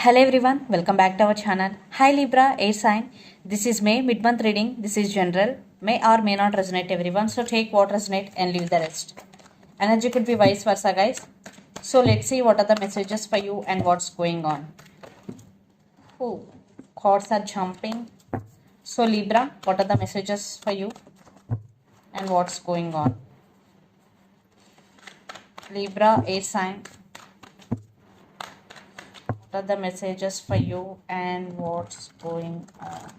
Hello everyone, welcome back to our channel. Hi Libra, air sign. This is May, mid-month reading. This is general. May or may not resonate everyone. So take what resonate and leave the rest. Energy could be vice versa, guys. So let's see what are the messages for you and what's going on. Oh, cards are jumping. So Libra, what are the messages for you and what's going on? Libra, air sign. What are the messages for you and what's going on?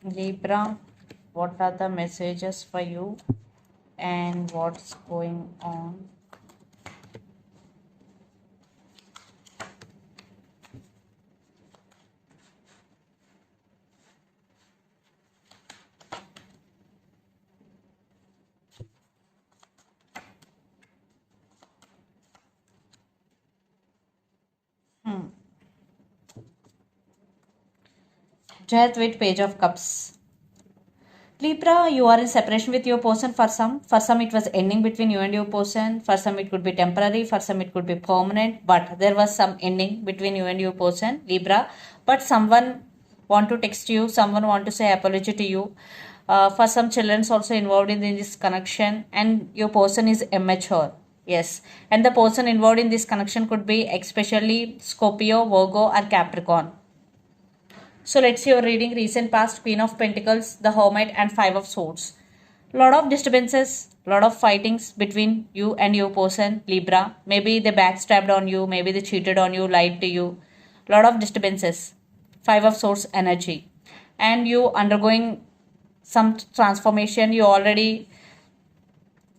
Libra, what are the messages for you and what's going on? Death with Page of Cups. Libra, you are in separation with your person for some. For some, it was ending between you and your person. For some, it could be temporary. For some, it could be permanent. But there was some ending between you and your person, Libra. But someone want to text you. Someone want to say apology to you. For some, children's also involved in this connection. And your person is immature. Yes. And the person involved in this connection could be especially Scorpio, Virgo or Capricorn. So let's see your reading. Recent past, Queen of Pentacles, the Hermit and Five of Swords. Lot of disturbances, lot of fightings between you and your person, Libra. Maybe they backstabbed on you, maybe they cheated on you, lied to you. Lot of disturbances. Five of Swords energy. And you undergoing some transformation. You already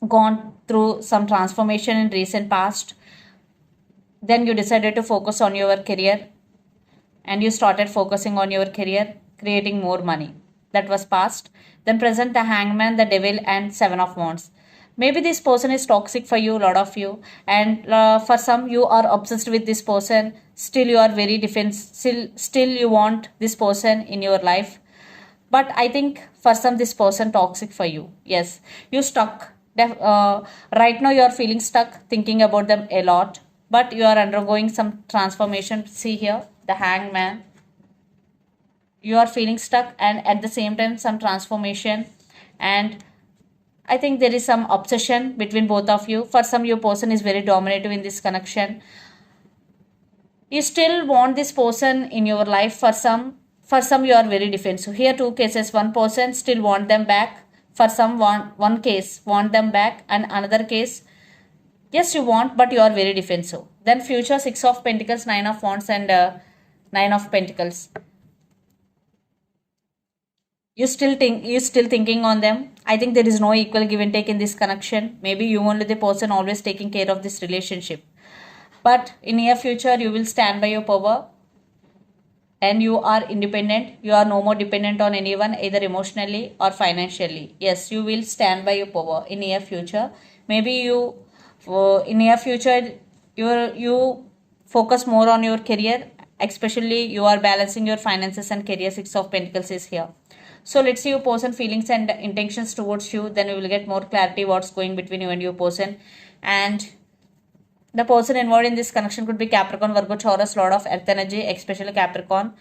gone through some transformation in recent past. Then you decided to focus on your career and you started focusing on your career, creating more money. That was past. Then present, the Hangman, the Devil and Seven of Wands. Maybe this person is toxic for you, a lot of you, and for some you are obsessed with this person. Still you are very still you want this person in your life. But I think for some this person toxic for you. Yes, you stuck. Right now you are feeling stuck, thinking about them a lot, but you are undergoing some transformation. See here, the Hangman. You are feeling stuck and at the same time some transformation, and I think there is some obsession between both of you. For some, your person is very dominative in this connection. You still want this person in your life. For some you are very defensive. Here two cases, one person still want them back. For some, one case want them back, and another case, yes, you want, but you are very defensive. Then future, Six of Pentacles, Nine of Wands and Nine of Pentacles. You still thinking on them. I think there is no equal give and take in this connection. Maybe you only the person always taking care of this relationship. But in near future, you will stand by your power and you are independent. You are no more dependent on anyone, either emotionally or financially. Yes, you will stand by your power in near future. Maybe you in near future you focus more on your career, especially you are balancing your finances and career. Six of Pentacles is here. So let's see your person feelings and intentions towards you. Then we will get more clarity what's going between you and your person. And the person involved in this connection could be Capricorn, Virgo, Taurus, Lord of Earth energy, especially Capricorn,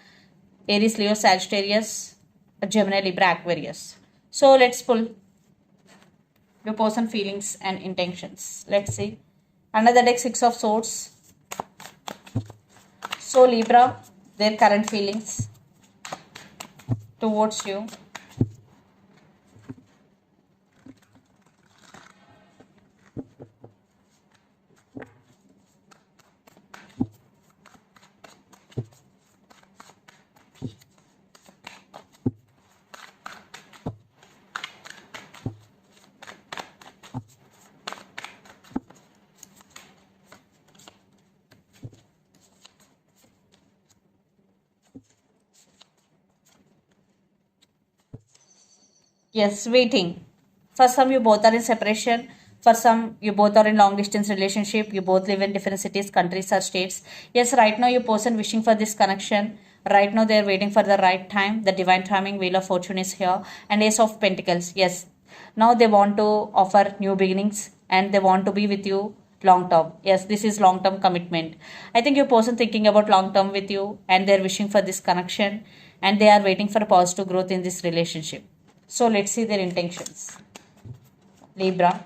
Aries, Leo, Sagittarius, Gemini, Libra, Aquarius. So let's pull your person feelings and intentions. Let's see. Under the deck, Six of Swords. So Libra, their current feelings towards you. Yes, waiting. For some, you both are in separation. For some, you both are in long distance relationship. You both live in different cities, countries, or states. Yes, right now, your person wishing for this connection. Right now, they are waiting for the right time. The divine timing, wheel of fortune is here, and ace of pentacles. Yes, now they want to offer new beginnings and they want to be with you long term. Yes, this is long term commitment. I think your person thinking about long term with you and they're wishing for this connection and they are waiting for positive growth in this relationship. So let's see their intentions. Libra.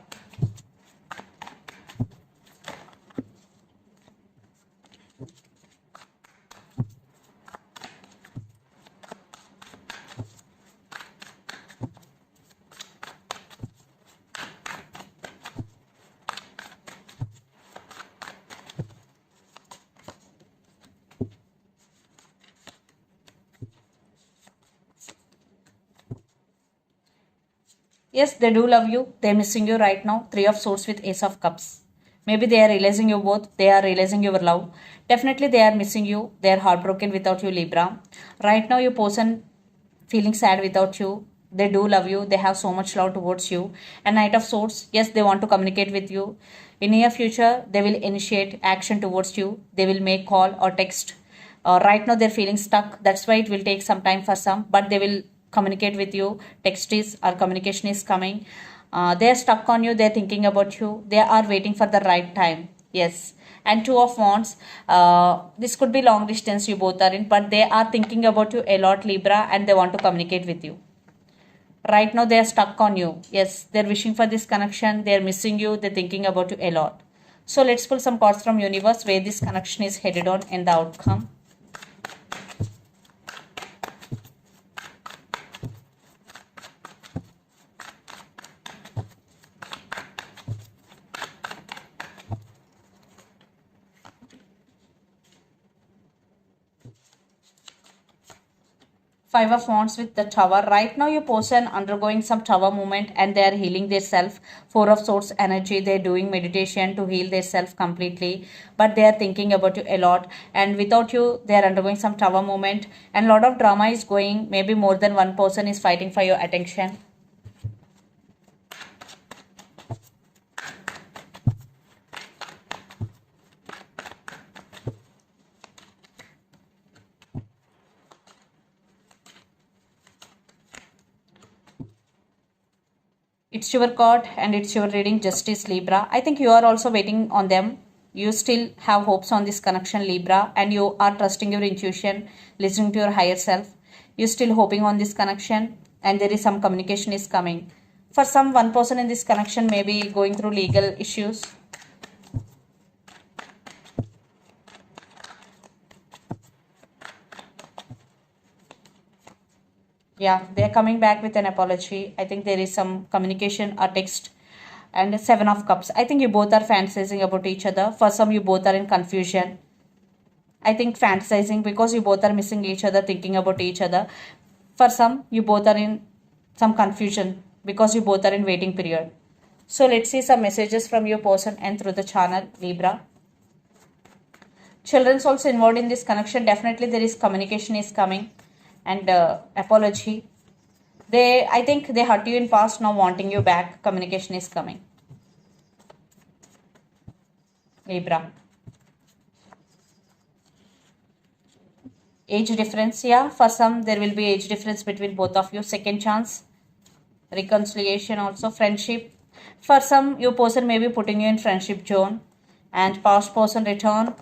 Yes, they do love you. They're missing you right now. Three of Swords with Ace of Cups. Maybe they are realizing you both. They are realizing your love. Definitely they are missing you. They are heartbroken without you, Libra. Right now, your person feeling sad without you. They do love you. They have so much love towards you. And Knight of Swords, yes, they want to communicate with you. In near future, they will initiate action towards you. They will make call or text. Right now, they're feeling stuck. That's why it will take some time for some, but they will communicate with you. Text is or communication is coming. They're stuck on you. They're thinking about you. They are waiting for the right time. Yes. And Two of Wands. This could be long distance you both are in, but they are thinking about you a lot, Libra, and they want to communicate with you. Right now, they are stuck on you. Yes, they're wishing for this connection. They're missing you. They're thinking about you a lot. So let's pull some cards from universe where this connection is headed on and the outcome. Five of Wands with the Tower. Right now, your person undergoing some Tower movement and they are healing their self. Four of Swords energy. They're doing meditation to heal their self completely. But they are thinking about you a lot. And without you, they are undergoing some Tower movement. And a lot of drama is going. Maybe more than one person is fighting for your attention. It's your card and it's your reading, Justice, Libra. I think you are also waiting on them. You still have hopes on this connection, Libra, and you are trusting your intuition, listening to your higher self. You're still hoping on this connection and there is some communication is coming. For some, one person in this connection may be going through legal issues. Yeah, they are coming back with an apology. I think there is some communication or text. And Seven of Cups. I think you both are fantasizing about each other. For some, you both are in confusion. I think fantasizing because you both are missing each other, thinking about each other. For some, you both are in some confusion because you both are in waiting period. So let's see some messages from your person and through the channel, Libra. Children's also involved in this connection. Definitely there is communication is coming and apology. I think they hurt you in past, now wanting you back. Communication is coming. Libra. Age difference, yeah. For some, there will be age difference between both of you. Second chance. Reconciliation also. Friendship. For some, your person may be putting you in friendship zone. And past person return.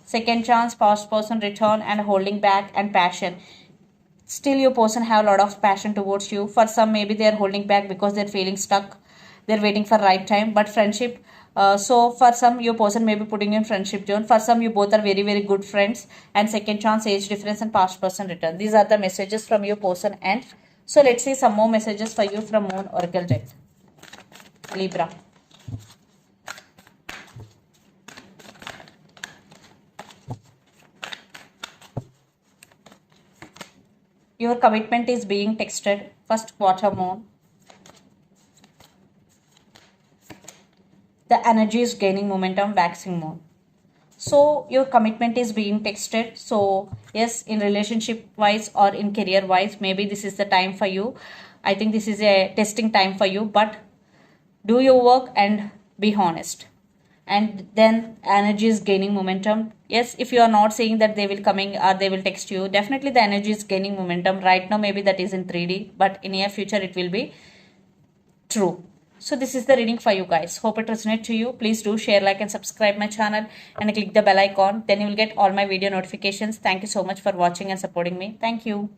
Second chance, past person return and holding back and passion. Still your person have a lot of passion towards you. For some, maybe they are holding back because they're feeling stuck. They're waiting for right time. But friendship, so for some, your person may be putting you in friendship zone. For some, you both are very, very good friends. And second chance, age difference and past person return. These are the messages from your person. And so let's see some more messages for you from Moon Oracle deck. Libra. Your commitment is being texted. First quarter moon. The energy is gaining momentum, waxing moon. So your commitment is being texted. So yes, in relationship wise or in career wise, maybe this is the time for you. I think this is a testing time for you, but do your work and be honest. And then energy is gaining momentum. Yes, if you are not saying that they will coming or they will text you, definitely the energy is gaining momentum. Right now, maybe that is in 3D, but in near future it will be true. So this is the reading for you guys. Hope it resonates to you. Please do share, like, and subscribe my channel and click the bell icon. Then you will get all my video notifications. Thank you so much for watching and supporting me. Thank you.